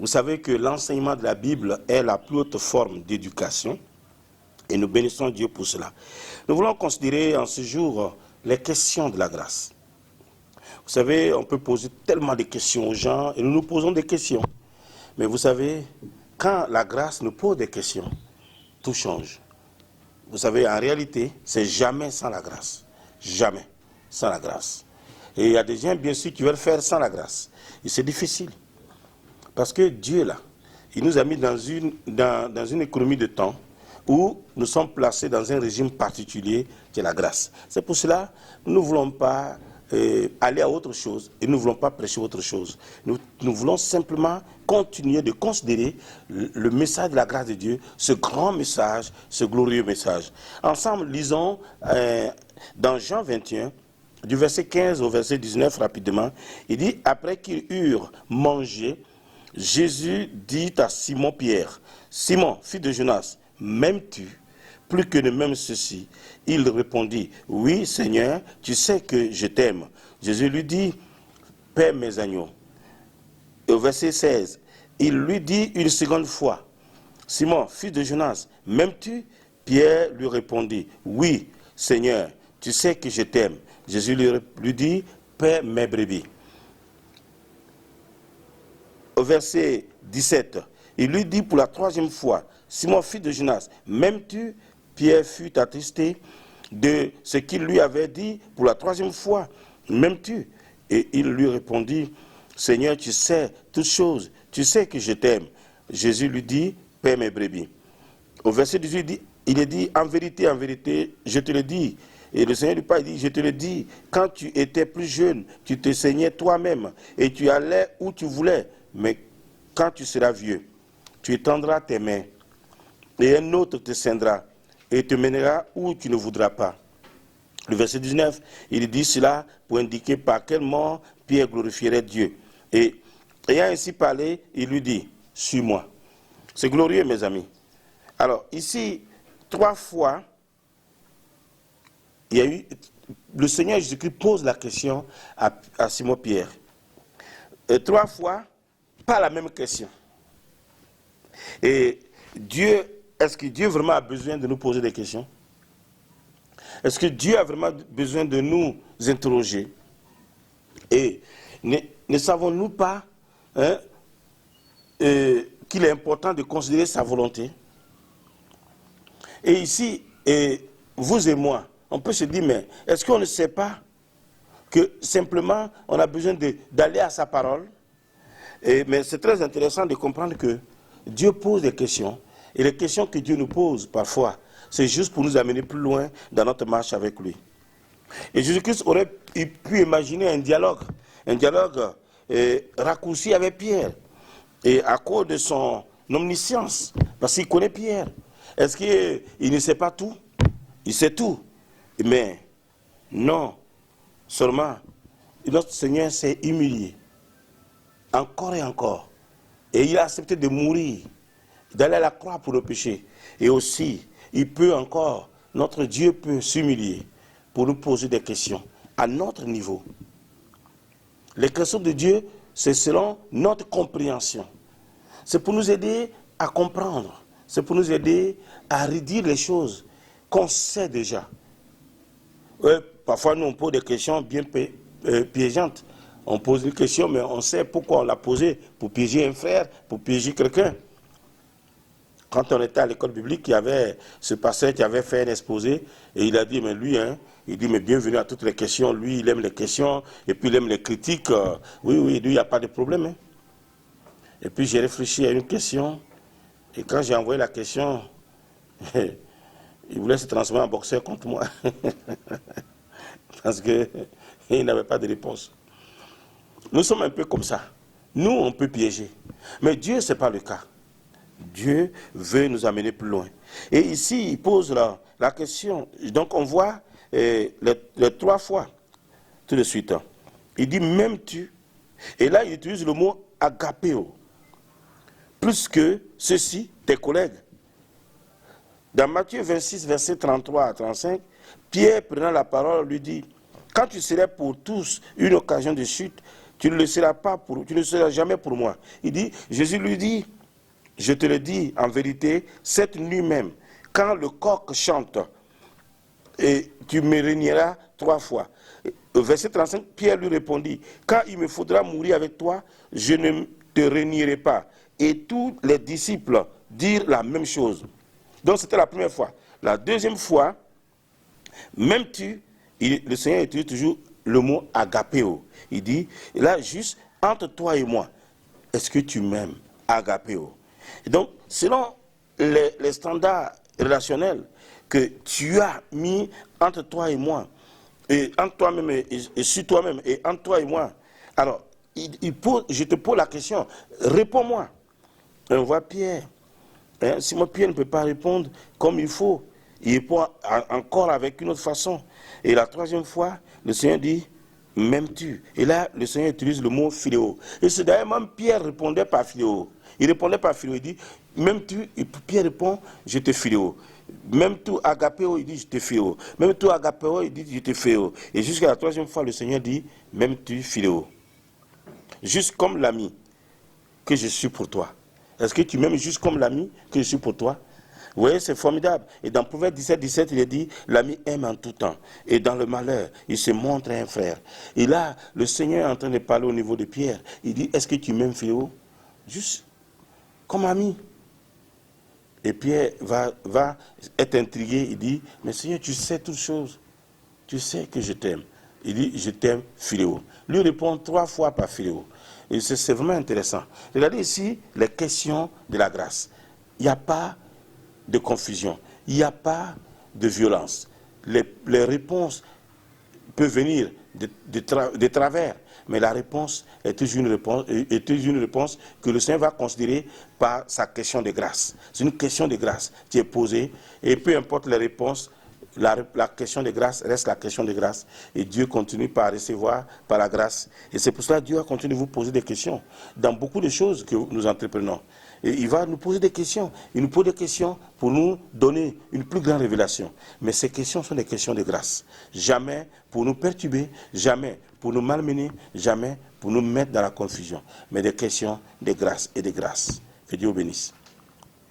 Vous savez que l'enseignement de la Bible est la plus haute forme d'éducation et nous bénissons Dieu pour cela. Nous voulons considérer en ce jour les questions de la grâce. Vous savez, on peut poser tellement de questions aux gens et nous nous posons des questions. Mais vous savez, quand la grâce nous pose des questions, tout change. Vous savez, en réalité, c'est jamais sans la grâce. Jamais sans la grâce. Et il y a des gens, bien sûr, qui veulent faire sans la grâce. Et c'est difficile. Parce que Dieu, là, il nous a mis dans une économie de temps où nous sommes placés dans un régime particulier qui est la grâce. C'est pour cela que nous ne voulons pas aller à autre chose et nous ne voulons pas prêcher autre chose. Nous voulons simplement continuer de considérer le message de la grâce de Dieu, ce grand message, ce glorieux message. Ensemble, lisons dans Jean 21, du verset 15 au verset 19 rapidement. Il dit, après qu'ils eurent mangé, Jésus dit à Simon-Pierre, « Simon, fils de Jonas, m'aimes-tu plus que ne m'aime ceci ?» Il répondit, « Oui, Seigneur, tu sais que je t'aime. » Jésus lui dit, « Paie mes agneaux. » Au verset 16, il lui dit une seconde fois, « Simon, fils de Jonas, m'aimes-tu » Pierre lui répondit, « Oui, Seigneur, tu sais que je t'aime. » Jésus lui dit, « Paie mes brebis. » Au verset 17, il lui dit pour la troisième fois, « Simon, fils de Jonas, m'aimes-tu » Pierre fut attristé de ce qu'il lui avait dit pour la troisième fois, « M'aimes-tu » Et il lui répondit, « Seigneur, tu sais toutes choses, tu sais que je t'aime. » Jésus lui dit, « Paie mes brebis. » Au verset 18, il dit, « En vérité, je te le dis. » Et le Seigneur du Père dit, « Je te le dis, quand tu étais plus jeune, tu te saignais toi-même et tu allais où tu voulais. Mais quand tu seras vieux, tu étendras tes mains et un autre te ceindra et te mènera où tu ne voudras pas. » Le verset 19, il dit cela pour indiquer par quel mort Pierre glorifierait Dieu. Et ayant ainsi parlé, il lui dit, « Suis-moi. » C'est glorieux, mes amis. Alors, ici, 3 fois, le Seigneur Jésus-Christ pose la question à Simon-Pierre. 3 fois, pas la même question. Et est-ce que Dieu vraiment a besoin de nous poser des questions? Est-ce que Dieu a vraiment besoin de nous interroger? Et ne savons-nous pas qu'il est important de considérer sa volonté? Et ici, vous et moi, on peut se dire, mais est-ce qu'on ne sait pas que simplement on a besoin d'aller à sa parole? Mais c'est très intéressant de comprendre que Dieu pose des questions. Et les questions que Dieu nous pose parfois, c'est juste pour nous amener plus loin dans notre marche avec lui. Et Jésus-Christ aurait pu imaginer un dialogue raccourci avec Pierre. Et à cause de son omniscience, parce qu'il connaît Pierre. Est-ce qu'il ne sait pas tout? Il sait tout. Mais non, seulement notre Seigneur s'est humilié. Encore et encore. Et il a accepté de mourir, d'aller à la croix pour le péché. Et aussi, notre Dieu peut s'humilier pour nous poser des questions à notre niveau. Les questions de Dieu, c'est selon notre compréhension. C'est pour nous aider à comprendre. C'est pour nous aider à redire les choses qu'on sait déjà. Parfois, nous, on pose des questions bien piégeantes. On pose une question, mais on sait pourquoi on l'a posée. Pour piéger un frère, pour piéger quelqu'un. Quand on était à l'école biblique, il y avait ce pasteur qui avait fait un exposé, et il a dit, mais lui, il dit, mais bienvenue à toutes les questions. Lui, il aime les questions, et puis il aime les critiques. Oui, lui, il n'y a pas de problème. Et puis j'ai réfléchi à une question, et quand j'ai envoyé la question, il voulait se transformer en boxeur contre moi. Parce qu'il n'avait pas de réponse. Nous sommes un peu comme ça. Nous, on peut piéger. Mais Dieu, ce n'est pas le cas. Dieu veut nous amener plus loin. Et ici, il pose la question. Donc, on voit les 3 fois, tout de suite. Il dit, m'aimes-tu? Et là, il utilise le mot agapéo. Plus que ceux-ci, tes collègues. Dans Matthieu 26, versets 33 à 35, Pierre, prenant la parole, lui dit, quand tu serais pour tous une occasion de chute, tu ne le seras pas tu ne le seras jamais pour moi. Il dit, Jésus lui dit, je te le dis en vérité, cette nuit même, quand le coq chante, et tu me réuniras 3 fois. Verset 35, Pierre lui répondit, quand il me faudra mourir avec toi, je ne te réunirai pas. Et tous les disciples dirent la même chose. Donc c'était la première fois. La deuxième fois, m'aimes-tu? Le Seigneur utilise toujours le mot agapéo. Il dit, là, juste entre toi et moi, est-ce que tu m'aimes? Agapéo. Et donc, selon les standards relationnels que tu as mis entre toi et moi, et entre toi-même et sur toi-même, et entre toi et moi, alors, je te pose la question, réponds-moi. Et on voit Pierre. Simon Pierre ne peut pas répondre comme il faut. Il répond encore avec une autre façon. Et la troisième fois, le Seigneur dit, m'aimes-tu? Et là, le Seigneur utilise le mot philéo. Et c'est d'ailleurs même Pierre répondait par philéo. Il répondait par philéo. Il dit, m'aimes-tu? Et Pierre répond, je te philéo. Même tout agapéo, il dit, je te philéo. Même tout agapéo, il dit, je te philéo. Et jusqu'à la troisième fois, le Seigneur dit, m'aimes-tu philéo? Juste comme l'ami que je suis pour toi. Est-ce que tu m'aimes juste comme l'ami que je suis pour toi? Vous voyez, c'est formidable. Et dans Proverbe 17, il est dit, l'ami aime en tout temps. Et dans le malheur, il se montre un frère. Et là, le Seigneur est en train de parler au niveau de Pierre. Il dit, est-ce que tu m'aimes, Philéo? Juste comme ami. Et Pierre va être intrigué. Il dit, mais Seigneur, tu sais toutes choses. Tu sais que je t'aime. Il dit, je t'aime, Philéo. Lui répond 3 fois par Philéo. Et c'est vraiment intéressant. Regardez ici les questions de la grâce. Il n'y a pas de confusion. Il n'y a pas de violence. Les réponses peuvent venir de travers, mais la réponse est toujours une réponse que le Seigneur va considérer par sa question de grâce. C'est une question de grâce qui est posée, et peu importe les réponses, la question de grâce reste la question de grâce. Et Dieu continue par recevoir par la grâce. Et c'est pour cela que Dieu a continué de vous poser des questions dans beaucoup de choses que nous entreprenons. Et il va nous poser des questions. Il nous pose des questions pour nous donner une plus grande révélation. Mais ces questions sont des questions de grâce. Jamais pour nous perturber, jamais pour nous malmener, jamais pour nous mettre dans la confusion. Mais des questions de grâce et de grâce. Que Dieu vous bénisse.